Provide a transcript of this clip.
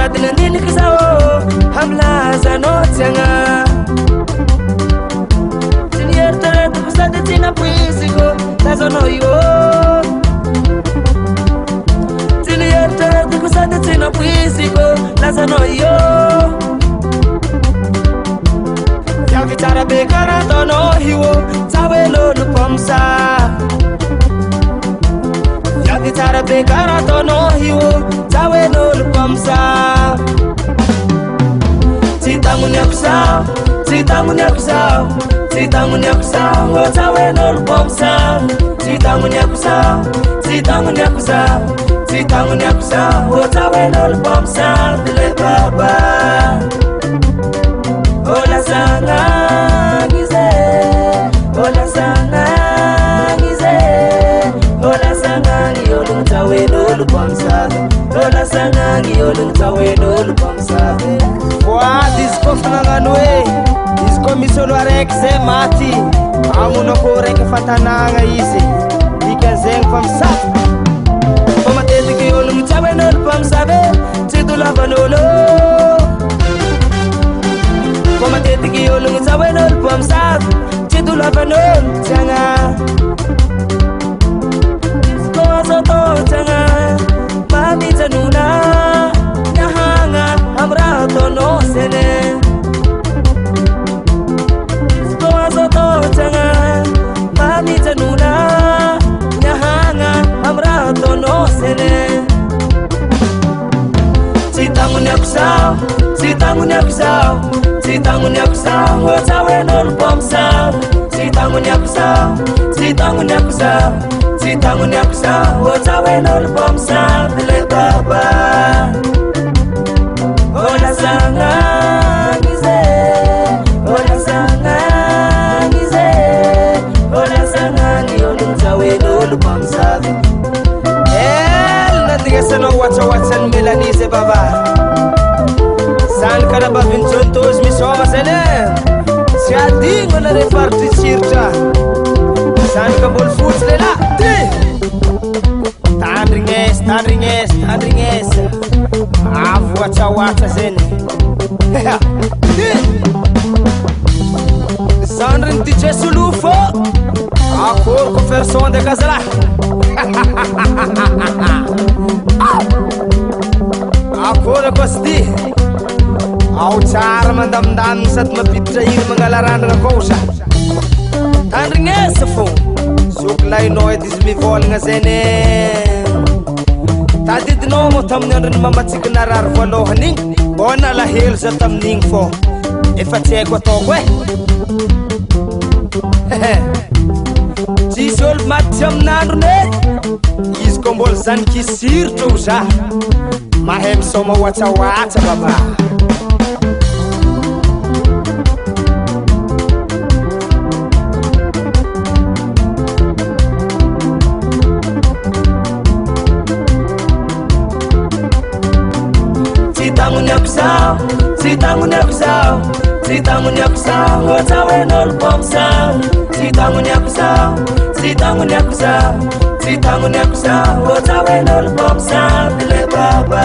Tadina nini kisao hamla zanotianga Tinier tere tukusade tina puisigo Tazono yo Tinier tere tukusade tina puisigo Tazono yo Yagi tara bekara tono hiwo Tawe lo lupomsa Yagi tara bekara tono hiwo Tawe lo lupomsa Titangunya kusao Titangunya kusao Titangunya kusao Ngo tawe lo lupomsa Titangunya kusao Titangunya kusao Titangunya kusao Ngo tawe lo lupomsa Dile baba Ola sana gize Ola sana gize Ola sana ngiyolung tawe nolu pamsa Ola sana ngiyolung tawe nolu pamsa Wah disko fanangano Disko misolo arek se mati Amuno ko rek fatananga isi Ikan zeng pamsa Pamatete ngiyolung tawe nolu pamsa Tidula vanolo Koma tetiki yolung tawenol pomsaf Tidula vanol tanga Sko soto tanga Mami tanuna Nyahanga amrato no sene Sko soto tanga Mami tanuna Nyahanga amrato no sene Titangunya kusao Titangunya kusao Titangunya kusao Ngo tawe nol pomsa Titangunya kusao Titangunya kusao Titangunya kusao Ngo tawe nol pomsa Bile baba Ola sanga gize Ola sanga gize Ola sanga ngiyolung tawe nol pomsa Nantiga sano wacha milanise baba San kada babin contos misoma sene Si adi ngona reparti sirta San kabul foods lela Di Tanringes Afu wacha sene Di San rinti cesulufo Akor ko verson de kazala Akor ko sdi Au cara mandam-dam sat mapitra mangalaran nga kausa Tanring esa fo Suklay no edis mi vol nga sene Tadid no mo tamnyan rin mamatsik narar valo haning Bona la hel sa tamning fo Ifa tseko to kwe Jisol matyam nandro ne Is kombol san kisir to sa Mahem soma wacha baba Titangunya kusao Titangunya kusao Ngo tawe nol pomsa Titangunya kusao Titangunya kusao Ngo tawe nol pomsa Bile baba